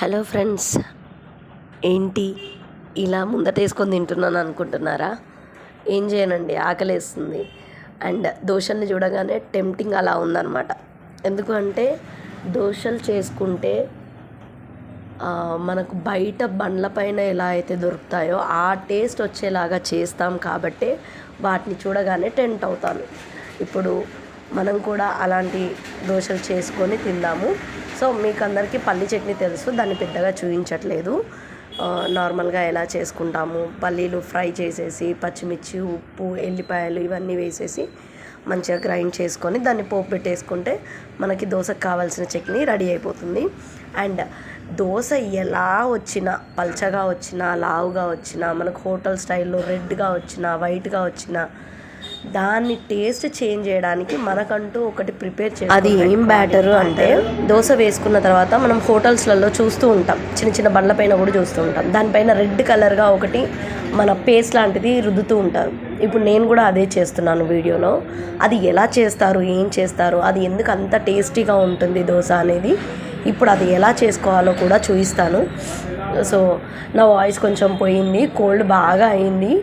Hello friends, ఏంటి ఇలా ముందటేసుకొని తింటున్నాను అనుకుంటున్నారా? ఏం చేయనండి, ఆకలేస్తుంది. అండ్ దోశల్ని చూడగానే టెంప్టింగ్ అలా ఉందన్నమాట. ఎందుకు అంటే దోశలు చేసుకుంటే మనకు బయట బండ్ల పైన ఎలా అయితే దొరుకుతాయో ఆ టేస్ట్ వచ్చేలాగా చేస్తాం కాబట్టి వాటిని చూడగానే టెంప్ట్ అవుతాను. ఇప్పుడు మనం కూడా అలాంటి దోశలు చేసుకొని తిందాము. సో మీకు అందరికీ పల్లి చట్నీ తెలుసు, దాన్ని పెద్దగా చూపించట్లేదు. నార్మల్గా ఎలా చేసుకుంటాము, పల్లీలు ఫ్రై చేసేసి పచ్చిమిర్చి, ఉప్పు, ఎల్లిపాయలు ఇవన్నీ వేసేసి మంచిగా గ్రైండ్ చేసుకొని దాన్ని పోపు పెట్టేసుకుంటే మనకి దోశకు కావాల్సిన చట్నీ రెడీ అయిపోతుంది. అండ్ దోశ ఎలా వచ్చినా, పల్చగా వచ్చినా, లావుగా వచ్చినా, మనకు హోటల్ స్టైల్లో రెడ్గా వచ్చినా, వైట్గా వచ్చినా, దాన్ని టేస్ట్ చేంజ్ చేయడానికి మనకంటూ ఒకటి ప్రిపేర్ చేయాలి. అది ఏం బ్యాటరు అంటే, దోశ వేసుకున్న తర్వాత మనం హోటల్స్లలో చూస్తూ ఉంటాం, చిన్న చిన్న బండ్ల పైన కూడా చూస్తూ ఉంటాం, దానిపైన రెడ్ కలర్గా ఒకటి మన పేస్ట్ లాంటిది రుద్దుతూ ఉంటారు. ఇప్పుడు నేను కూడా అదే చేస్తున్నాను వీడియోలో. అది ఎలా చేస్తారు, ఏం చేస్తారు, అది ఎందుకు అంత టేస్టీగా ఉంటుంది దోశ అనేది ఇప్పుడు అది ఎలా చేసుకోవాలో కూడా చూపిస్తాను. సో నా వాయిస్ కొంచెం పోయింది, కోల్డ్ బాగా అయింది,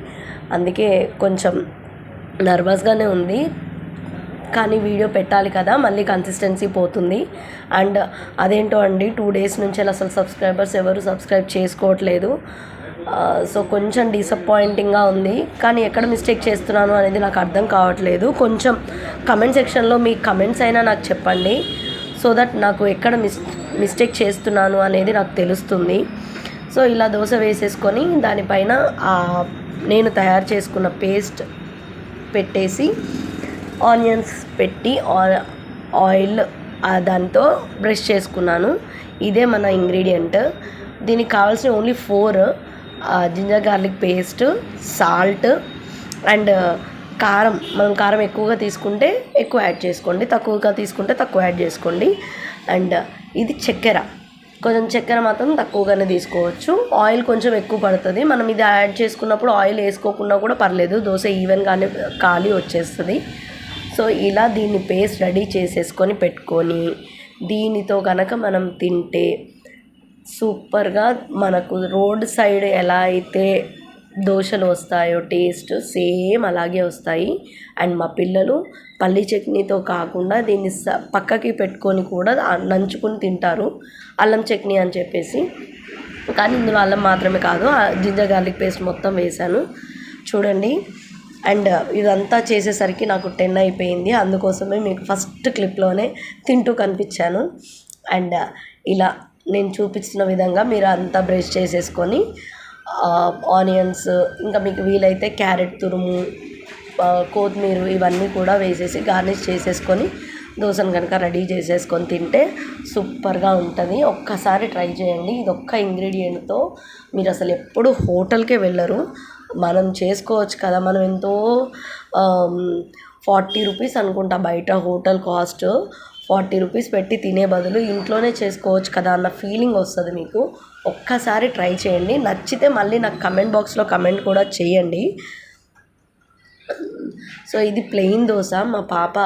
అందుకే కొంచెం నర్వస్గానే ఉంది. కానీ వీడియో పెట్టాలి కదా, మళ్ళీ కన్సిస్టెన్సీ పోతుంది. అండ్ అదేంటో అండి, 2 days నుంచి అసలు సబ్స్క్రైబర్స్ ఎవరు సబ్స్క్రైబ్ చేసుకోవట్లేదు. సో కొంచెం డిసప్పాయింటింగ్గా ఉంది. కానీ ఎక్కడ మిస్టేక్ చేస్తున్నాను అనేది నాకు అర్థం కావట్లేదు. కొంచెం కమెంట్ సెక్షన్లో మీ కమెంట్స్ అయినా నాకు చెప్పండి, సో దట్ నాకు ఎక్కడ మిస్టేక్ చేస్తున్నాను అనేది నాకు తెలుస్తుంది. సో ఇలా దోశ వేసేసుకొని దానిపైన నేను తయారు చేసుకున్న పేస్ట్ పెట్టేసి ఆనియన్స్ పెట్టి ఆయిల్ దాంతో బ్రష్ చేసుకున్నాను. ఇదే మన ఇంగ్రీడియంట్. దీనికి కావాల్సిన only 4: ginger garlic paste, salt and కారం. మనం కారం ఎక్కువగా తీసుకుంటే ఎక్కువ యాడ్ చేసుకోండి, తక్కువగా తీసుకుంటే తక్కువ యాడ్ చేసుకోండి. అండ్ ఇది చక్కెర, కొంచెం చక్కెర మాత్రం తక్కువగానే తీసుకోవచ్చు. ఆయిల్ కొంచెం ఎక్కువ పడుతుంది. మనం ఇది యాడ్ చేసుకున్నప్పుడు ఆయిల్ వేసుకోకుండా కూడా పర్లేదు, దోశ ఈవెన్గానే కాలి వచ్చేస్తుంది. సో ఇలా దీన్ని పేస్ట్ రెడీ చేసేసుకొని పెట్టుకొని దీనితో కనుక మనం తింటే సూపర్గా, మనకు రోడ్ సైడ్ ఎలా అయితే దోశలు వస్తాయో టేస్ట్ సేమ్ అలాగే వస్తాయి. అండ్ మా పిల్లలు పల్లి చట్నీతో కాకుండా దీన్ని పక్కకి పెట్టుకొని కూడా నంచుకొని తింటారు, అల్లం చట్నీ అని చెప్పేసి. కానీ ఇందులో అల్లం మాత్రమే కాదు, జింజర్ గార్లిక్ పేస్ట్ మొత్తం వేసాను చూడండి. అండ్ ఇదంతా చేసేసరికి నాకు 10 అయిపోయింది. అందుకోసమే మీకు ఫస్ట్ క్లిప్లోనే తింటూ కనిపించాను. అండ్ ఇలా నేను చూపించిన విధంగా మీరు అంతా బ్రష్ చేసేసుకొని ఆనియన్స్, ఇంకా మీకు వీలైతే క్యారెట్ తురుము, కొత్తిమీర ఇవన్నీ కూడా వేసేసి గార్నిష్ చేసేసుకొని దోశను కనుక రెడీ చేసేసుకొని తింటే సూపర్గా ఉంటుంది. ఒక్కసారి ట్రై చేయండి. ఇది ఒక్క ఇంగ్రీడియంట్తో మీరు అసలు ఎప్పుడు హోటల్కే వెళ్ళరు. మనం చేసుకోవచ్చు కదా, మనం ఎంతో 40 రూపీస్ అనుకుంటా బయట హోటల్ కాస్ట్. 40 రూపీస్ పెట్టి తినే బదులు ఇంట్లోనే చేసుకోవచ్చు కదా అన్న ఫీలింగ్ వస్తుంది మీకు. ఒక్కసారి ట్రై చేయండి, నచ్చితే మళ్ళీ నాకు కమెంట్ బాక్స్లో కమెంట్ కూడా చేయండి. సో ఇది ప్లెయిన్ దోశ. మా పాప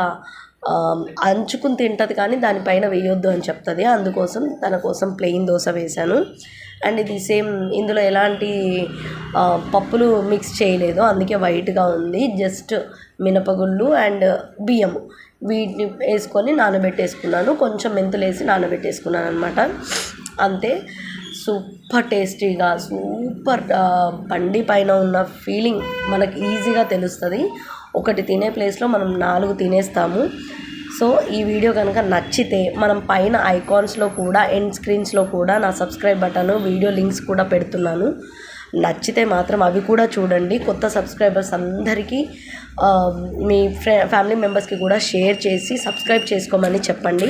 అంచుకుని తింటుంది కానీ దానిపైన వేయొద్దు అని చెప్తుంది, అందుకోసం తన కోసం ప్లెయిన్ దోశ వేశాను. అండ్ ఇది సేమ్, ఇందులో ఎలాంటి పప్పులు మిక్స్ చేయలేదు, అందుకే వైట్గా ఉంది. జస్ట్ మినపగుళ్ళు అండ్ బియ్యము వీటిని వేసుకొని నానబెట్టేసుకున్నాను, కొంచెం మెంతులు వేసి నానబెట్టేసుకున్నాను అనమాట, అంతే. సూపర్ టేస్టీగా, సూపర్ బండి పైన ఉన్న ఫీలింగ్ మనకి ఈజీగా తెలుస్తుంది. ఒకటి తినే ప్లేస్లో మనం 4 తినేస్తాము. సో ఈ వీడియో కనుక నచ్చితే మనం పైన ఐకాన్స్లో కూడా, ఎండ్ స్క్రీన్స్లో కూడా నా సబ్స్క్రైబ్ బటన్, వీడియో లింక్స్ కూడా పెడుతున్నాను. నచ్చితే మాత్రం అవి కూడా చూడండి. కొత్త సబ్స్క్రైబర్స్ అందరికీ మీ ఫ్యామిలీ మెంబర్స్కి కూడా షేర్ చేసి సబ్స్క్రైబ్ చేసుకోమని చెప్పండి.